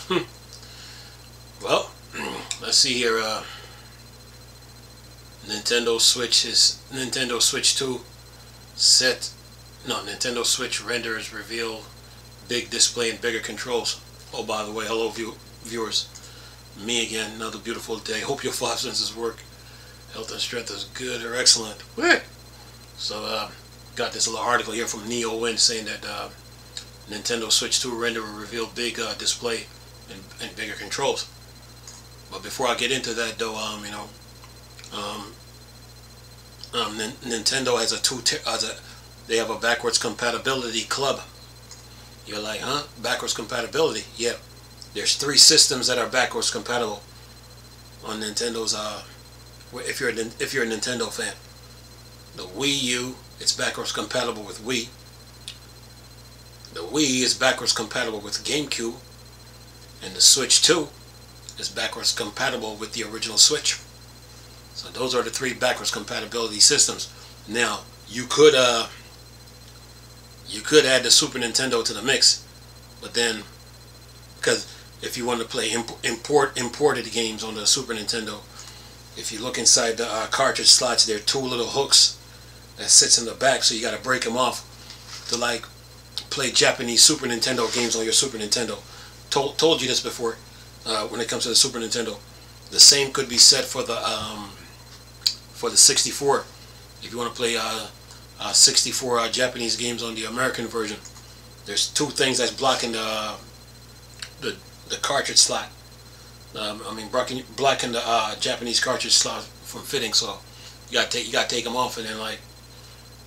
Well, let's see here. Nintendo Switch 2 set. No, Nintendo Switch renders reveal big display and bigger controls. Oh, by the way, hello viewers. Me again, another beautiful day. Hope your five senses work. Health and strength is good or excellent. So, got this little article here from NeoWin saying that Nintendo Switch 2 render will reveal big display and bigger controls. But before I get into that, though, Nintendo has they have a backwards compatibility club. You're like, huh? Backwards compatibility? Yeah. There's 3 systems that are backwards compatible on Nintendo's. If you're a Nintendo fan, the Wii U, it's backwards compatible with Wii. The Wii is backwards compatible with GameCube, and the Switch 2 is backwards compatible with the original Switch. So those are the 3 backwards compatibility systems. Now you could add the Super Nintendo to the mix, but then, because if you want to play imported games on the Super Nintendo, if you look inside the cartridge slots, there are 2 little hooks that sits in the back, so you got to break them off to like play Japanese Super Nintendo games on your Super Nintendo. Told you this before. When it comes to the Super Nintendo, the same could be said for the 64. If you want to play 64 Japanese games on the American version, there's 2 things that's blocking the cartridge slot. Blocking the Japanese cartridge slot from fitting. So you gotta take them off, and then like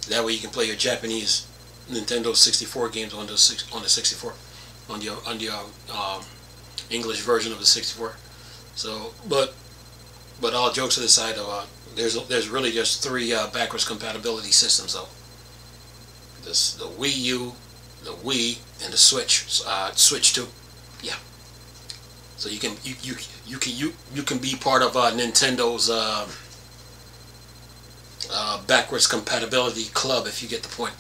that way you can play your Japanese Nintendo 64 games on the 64 on the English version of the 64. So, but all jokes aside, there's really just 3 backwards compatibility systems though. The Wii U, the Wii, and the Switch. Switch 2. Yeah. So you can be part of Nintendo's backwards compatibility club if you get the point.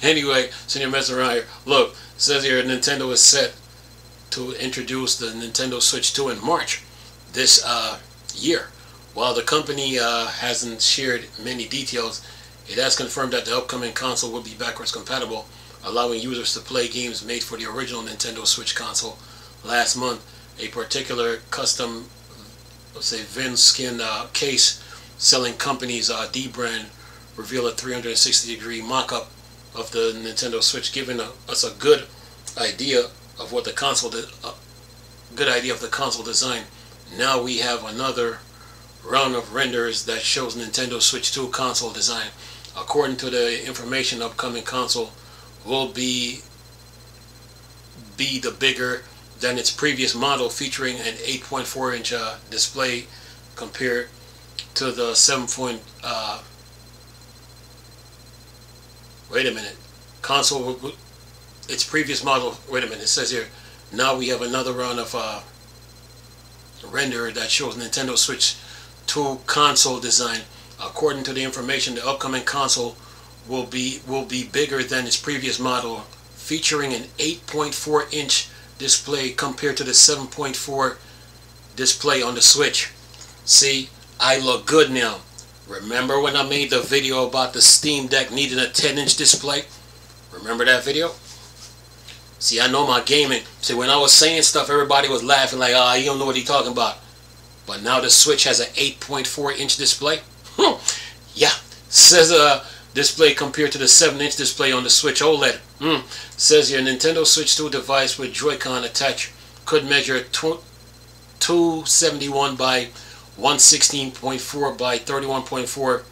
Anyway, so you're messing around here. Look, it says here Nintendo is set to introduce the Nintendo Switch 2 in March this year. While the company hasn't shared many details, it has confirmed that the upcoming console will be backwards compatible, allowing users to play games made for the original Nintendo Switch console. Last month, a particular custom, let's say, Vinskin case selling company's D-brand revealed a 360-degree mock-up of the Nintendo Switch, giving us a good idea of what the console design. Now we have another round of renders that shows Nintendo Switch 2 console design. According to the information, the upcoming console will be the bigger than its previous model, featuring an 8.4-inch display compared to the 7. Wait a minute. Console, its previous model. Wait a minute. It says here. Now we have another round of render that shows Nintendo Switch 2 console design. According to the information, the upcoming console will be bigger than its previous model, featuring an 8.4-inch display compared to the 7.4 display on the Switch. See, I look good now. Remember when I made the video about the Steam Deck needing a 10-inch display? Remember that video? See, I know my gaming. See, when I was saying stuff, everybody was laughing like, you don't know what he's talking about. But now the Switch has an 8.4-inch display. Yeah, says display compared to the 7-inch display on the Switch OLED. Says your Nintendo Switch 2 device with Joy-Con attached could measure 271 by 116.4 by 31.4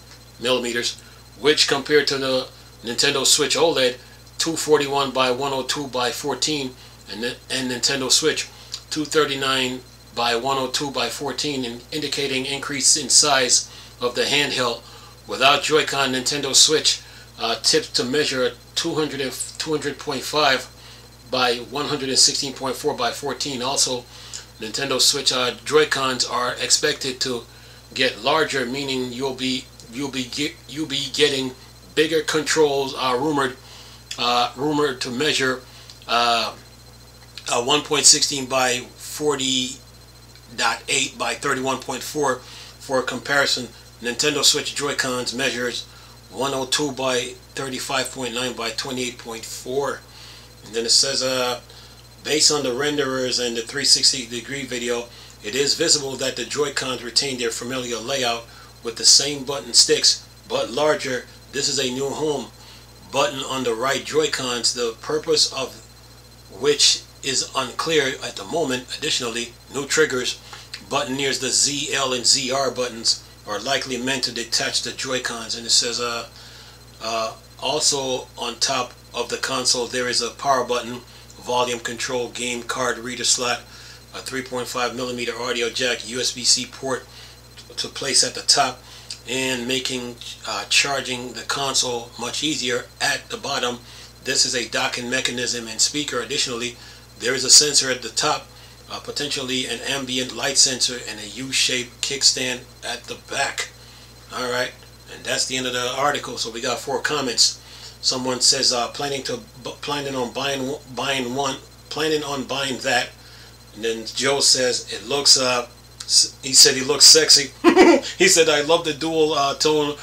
millimeters, which compared to the Nintendo Switch OLED 241 by 102 by 14 and Nintendo Switch 239 by 102 by 14, indicating increase in size of the handheld. Without Joy-Con, Nintendo Switch tipped to measure 200.5 by 116.4 by 14. Also, Nintendo Switch Joy-Cons are expected to get larger, meaning you'll be getting bigger controls. Rumored to measure 1.16 by 40.8 by 31.4. For comparison, Nintendo Switch Joy-Cons measures 102 by 35.9 by 28.4. And then it says, based on the renderers and the 360-degree video, it is visible that the Joy-Cons retain their familiar layout with the same button sticks, but larger. This is a new home button on the right Joy-Cons, the purpose of which is unclear at the moment. Additionally, new triggers button near the Z, L, and ZR buttons are likely meant to detach the Joy-Cons. And it says also on top of the console there is a power button, volume control, game card reader slot, a 3.5mm audio jack, USB-C port to place at the top, and making charging the console much easier. At the bottom, this is a docking mechanism and speaker. Additionally, there is a sensor at the top, potentially an ambient light sensor, and a U-shaped kickstand at the back. Alright, and that's the end of the article. So we got 4 comments. Someone says planning on buying that. And then Joe says it looks he said he looks sexy. He said, I love the dual tone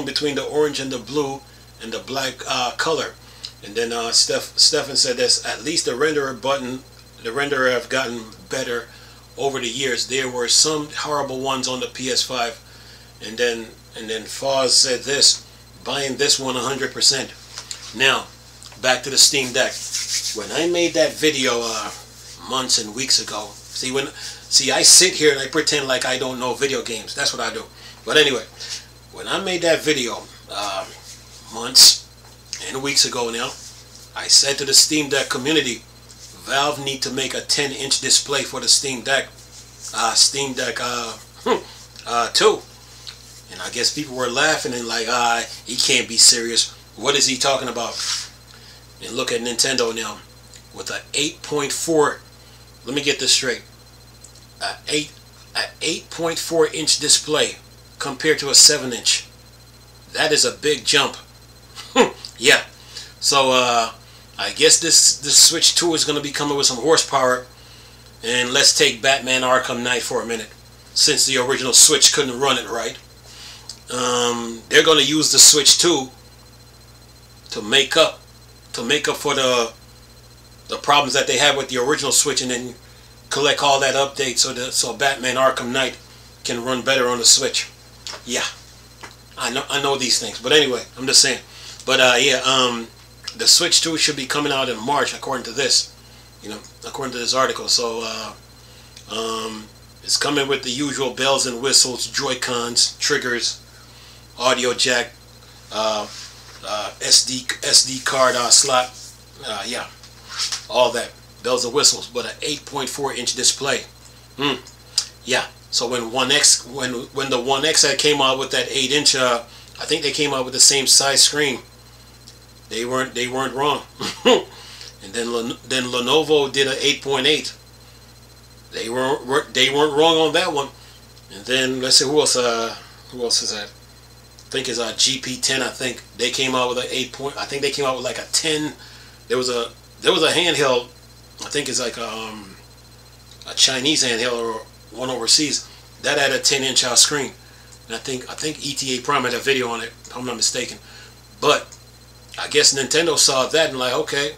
between the orange and the blue and the black color. And then Stefan said this, at least the renderer have gotten better over the years. There were some horrible ones on the PS5. And then Foz said this, buying this one 100%. Now, back to the Steam Deck. When I made that video months and weeks ago, see I sit here and I pretend like I don't know video games. That's what I do. But anyway, when I made that video months and weeks ago now, I said to the Steam Deck community, Valve need to make a 10-inch display for the Steam Deck 2. And I guess people were laughing and like, he can't be serious. What is he talking about? And look at Nintendo now with a 8.4. Let me get this straight. A 8.4 inch display compared to a 7-inch. That is a big jump. Yeah. So I guess this Switch 2 is going to be coming with some horsepower. And let's take Batman Arkham Knight for a minute, since the original Switch couldn't run it right. They're going to use the Switch 2 to make up for the problems that they had with the original Switch, and then collect all that update so Batman Arkham Knight can run better on the Switch. Yeah, I know these things, but anyway, I'm just saying. But the Switch 2 should be coming out in March, according to this, according to this article. So it's coming with the usual bells and whistles, Joy-Cons, triggers, audio jack, SD card slot, yeah, all that, bells and whistles. But an 8.4 inch display. Yeah. So when the 1X had came out with that 8-inch, I think they came out with the same size screen. They weren't wrong. And then Lenovo did an 8.8. They weren't wrong on that one. And then let's see who else is that? I think it's GP10. I think they came out with an 8 point. I think they came out with like a 10. There was a handheld. I think it's like a Chinese handheld or one overseas that had a 10-inch screen. And I think ETA Prime had a video on it, if I'm not mistaken. But I guess Nintendo saw that and like, okay,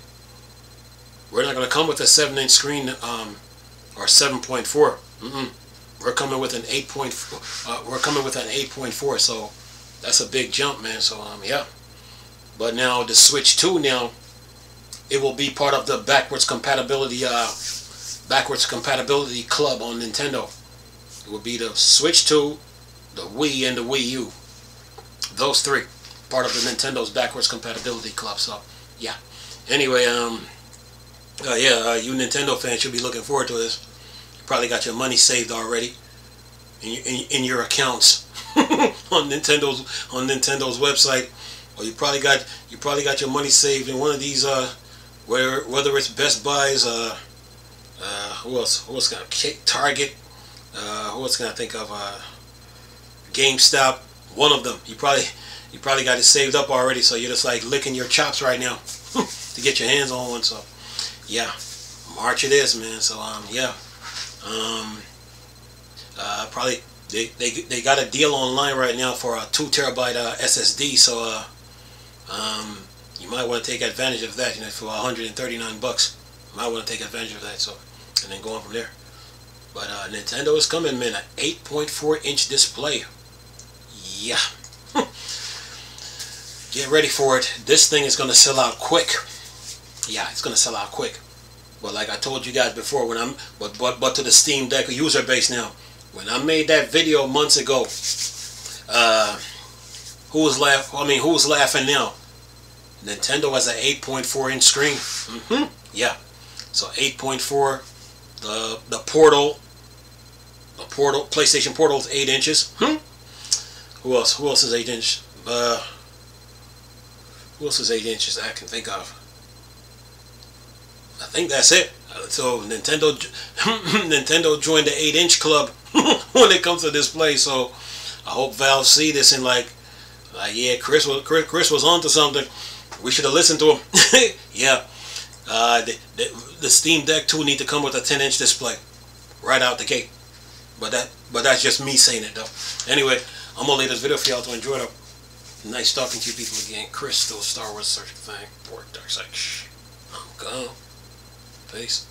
we're not going to come with a 7-inch screen or 7.4. We're coming with an 8.4. We're coming with an 8.4. So that's a big jump, man. So yeah. But now the Switch 2 now, it will be part of the backwards compatibility club on Nintendo. It will be the Switch 2, the Wii, and the Wii U. Those 3, part of the Nintendo's backwards compatibility club. So yeah. Anyway, you Nintendo fans should be looking forward to this. You probably got your money saved already in your accounts on Nintendo's website, or you probably got your money saved in one of these whether it's Best Buys, who else gonna Target, who else can I think of, GameStop, one of them. You probably got it saved up already, so you're just like licking your chops right now. to get your hands on one. So yeah, March it is, man. So yeah, probably they got a deal online right now for a 2 terabyte SSD. So you might want to take advantage of that. You know, for $139, you might want to take advantage of that. So, and then go on from there. But Nintendo is coming, man. An 8.4-inch display. Yeah. Get ready for it. This thing is gonna sell out quick. Yeah, it's gonna sell out quick. But like I told you guys before, when but to the Steam Deck user base now, when I made that video months ago, who's laughing now? Nintendo has an 8.4-inch screen. Yeah. So 8.4. The Portal PlayStation Portal is 8 inches. Who else? Who else is 8 inch? Who else is 8 inches I can think of? I think that's it. So Nintendo joined the 8-inch club when it comes to display. So I hope Valve see this and like yeah, Chris was onto something. We should have listened to him. Yeah. The Steam Deck 2 need to come with a 10-inch display right out the gate. But that's just me saying it though. Anyway, I'm gonna leave this video for y'all to enjoy it. Nice talking to you people again. Crystal, Star Wars Search Thing, Port Dark Side. I'm gone. Peace.